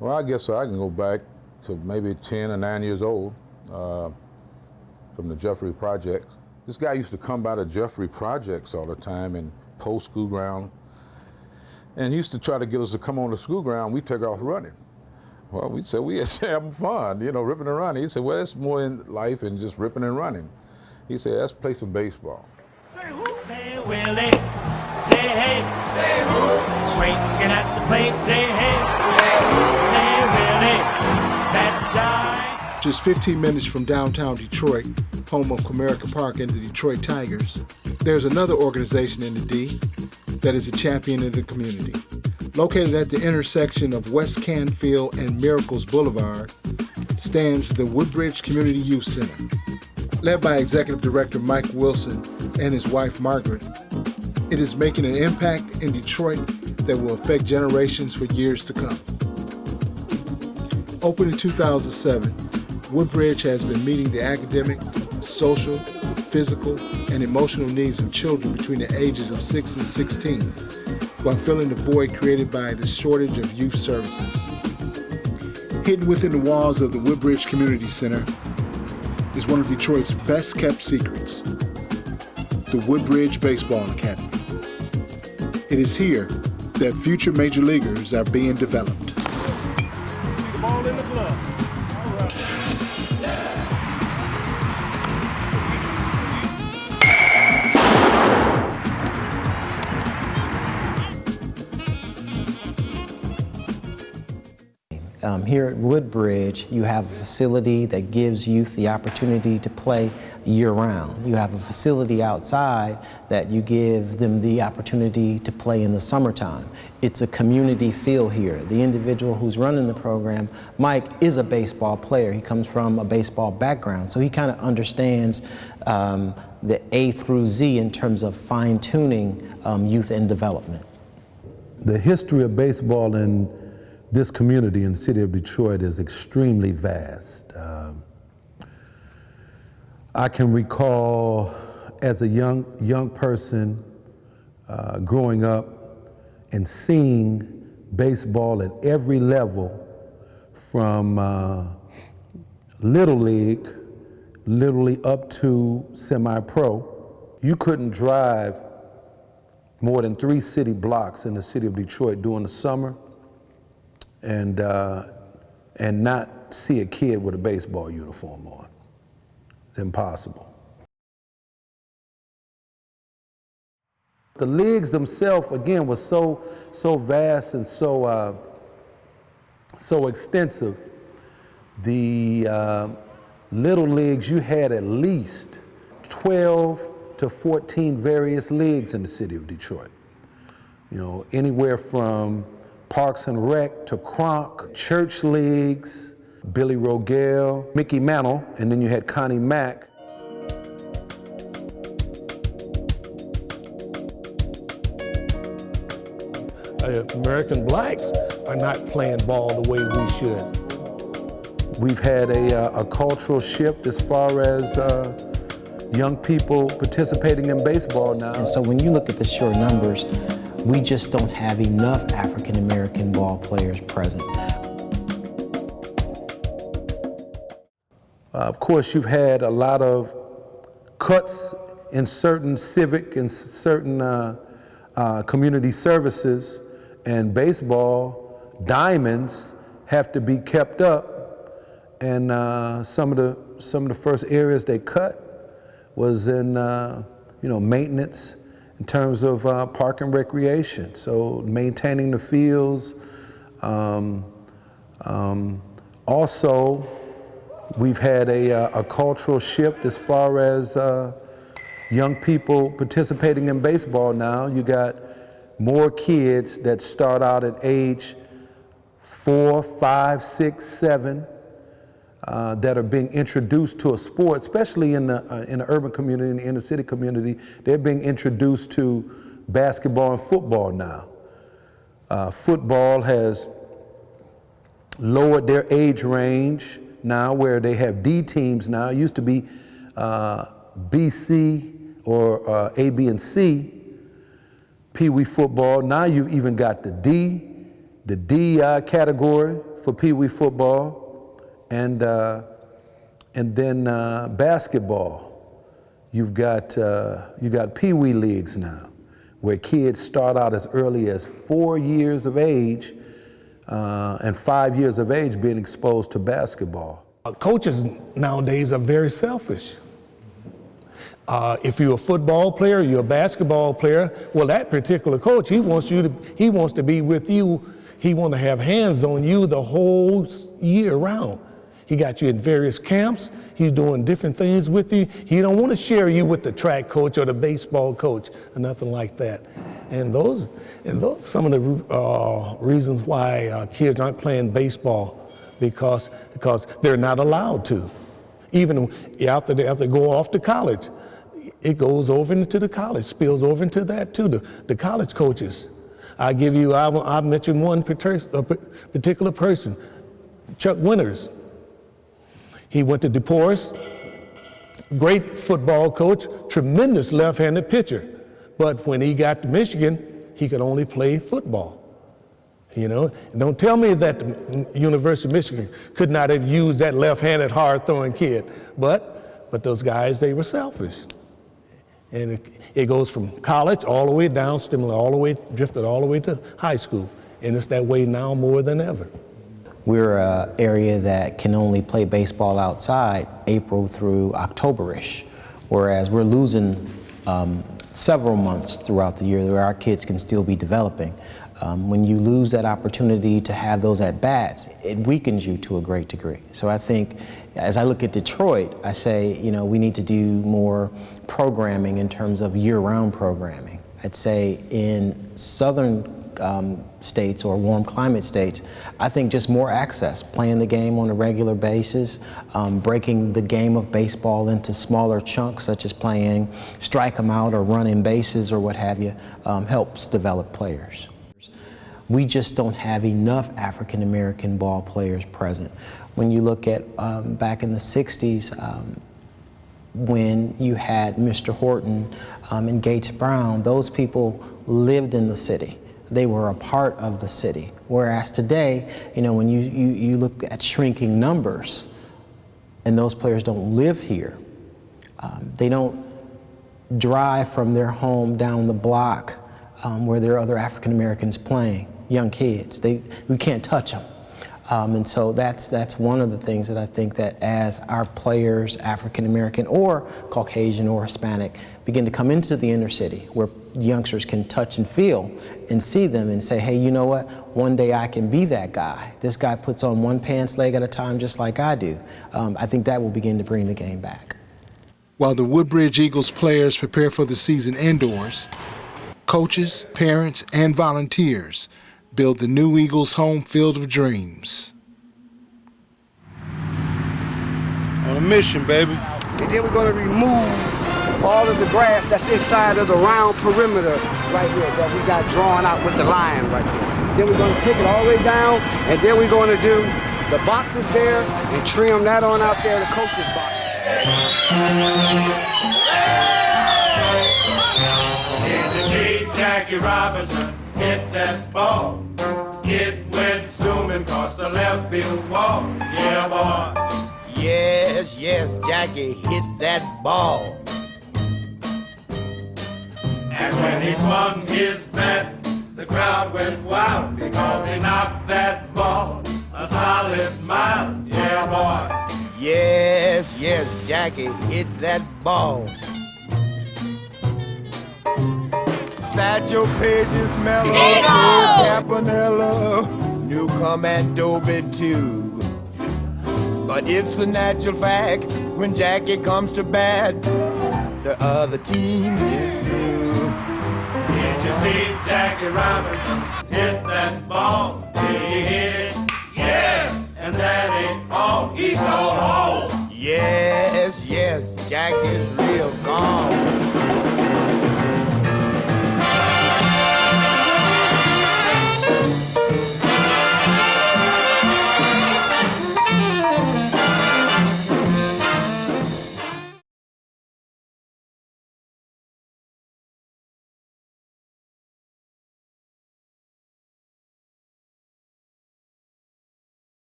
Well, I guess I can go back to maybe 10 or 9 years old from the Jeffrey Projects. This guy used to come by the Jeffrey Projects all the time and post school ground. And he used to try to get us to come on the school ground. We'd take off running. Well, we said we was having fun, ripping and running. He said, well, it's more in life than just ripping and running. He said, let's play some baseball. Say who? Say Willie. Say hey. Say who? Swinging at the plate. Say hey. Say who? Say Willie. That jive. Just 15 minutes from downtown Detroit, home of Comerica Park and the Detroit Tigers, there's another organization in the D that is a champion of the community. Located at the intersection of West Canfield and Miracles Boulevard stands the Woodbridge Community Youth Center. Led by Executive Director Mike Wilson and his wife Margaret, it is making an impact in Detroit that will affect generations for years to come. Opened in 2007, Woodbridge has been meeting the academic, social, physical, and emotional needs of children between the ages of 6 and 16, while filling the void created by the shortage of youth services. Hidden within the walls of the Woodbridge Community Center is one of Detroit's best-kept secrets, the Woodbridge Baseball Academy. It is here that future major leaguers are being developed. The ball in the glove. All right. Here at Woodbridge, you have a facility that gives youth the opportunity to play year-round. You have a facility outside that you give them the opportunity to play in the summertime. It's a community feel here. The individual who's running the program, Mike, is a baseball player. He comes from a baseball background, so he kind of understands the A through Z in terms of fine-tuning youth and development. The history of baseball in this community in the city of Detroit is extremely vast. I can recall as a young person growing up and seeing baseball at every level from Little League up to semi-pro. You couldn't drive more than 3 city blocks in the city of Detroit during the summer and not see a kid with a baseball uniform on. It's impossible. The leagues themselves, again, was so vast and so extensive. The little leagues, you had at least 12 to 14 various leagues in the city of Detroit. Anywhere from Parks and Rec to Kronk, church leagues, Billy Rogel, Mickey Mantle, and then you had Connie Mack. American blacks are not playing ball the way we should. We've had a cultural shift as far as young people participating in baseball now. And so when you look at the sheer numbers, we just don't have enough African American ball players present. Of course, you've had a lot of cuts in certain civic and certain community services, and baseball diamonds have to be kept up. And some of the first areas they cut was in maintenance, in terms of park and recreation, so maintaining the fields. Also, we've had a cultural shift as far as young people participating in baseball now. You got more kids that start out at age 4, 5, 6, 7 that are being introduced to a sport, especially in the urban community, in the inner city community. They're being introduced to basketball and football now. Football has lowered their age range now, where they have D teams now. It used to be B, C, or A, B, and C, Pee Wee football. Now you've even got the D, the D category for Pee Wee football, and then basketball. You got Pee Wee leagues now, where kids start out as early as 4 years of age and 5 years of age being exposed to basketball. Coaches nowadays are very selfish. If you're a football player, you're a basketball player, well, that particular coach, he wants to be with you. He wants to have hands on you the whole year round. He got you in various camps. He's doing different things with you. He don't want to share you with the track coach or the baseball coach or nothing like that. And those some of the reasons why kids aren't playing baseball, because they're not allowed to. Even after they go off to college, it goes over into the college, spills over into that too, the college coaches. I mentioned one particular person, Chuck Winters. He went to DePorce, great football coach, tremendous left-handed pitcher. But when he got to Michigan, he could only play football. You know, and don't tell me that the University of Michigan could not have used that left-handed, hard-throwing kid. But those guys, they were selfish. And it goes from college all the way down, drifted all the way to high school. And it's that way now more than ever. We're an area that can only play baseball outside April through October-ish, whereas we're losing several months throughout the year where our kids can still be developing. When you lose that opportunity to have those at-bats, it weakens you to a great degree. So I think, as I look at Detroit, I say, you know, we need to do more programming in terms of year-round programming. I'd say in southern states or warm climate states, I think just more access, playing the game on a regular basis, breaking the game of baseball into smaller chunks, such as playing strike 'em out or running bases or what have you, helps develop players. We just don't have enough African American ball players present. When you look at back in the 60s, when you had Mr. Horton and Gates Brown, those people lived in the city. They were a part of the city. Whereas today, you know, when you look at shrinking numbers and those players don't live here, they don't drive from their home down the block where there are other African Americans playing, young kids. We can't touch them. And so that's one of the things that I think that as our players, African American or Caucasian or Hispanic, begin to come into the inner city where youngsters can touch and feel and see them and say, hey, you know what? One day I can be that guy. This guy puts on one pants leg at a time just like I do. I think that will begin to bring the game back. While the Woodbridge Eagles players prepare for the season indoors, coaches, parents, and volunteers build the new Eagles home field of dreams. On a mission, baby. And then we're going to remove all of the grass that's inside of the round perimeter right here that we got drawn out with the line right here. Then we're going to take it all the way down, and then we're going to do the boxes there and trim that on out there, the coach's box. Did you see Jackie Robinson hit that ball? It went zooming across the left field wall. Yeah, boy. Yes, yes, Jackie hit that ball. And when he swung his bat, the crowd went wild because he knocked that ball a solid mile. Yeah, boy. Yes, yes, Jackie hit that ball. Satchel Pages, Mellow, Campanella, Newcomb and Dobie too. But it's a natural fact when Jackie comes to bat, the other team is through. Did you see Jackie Robinson hit that ball?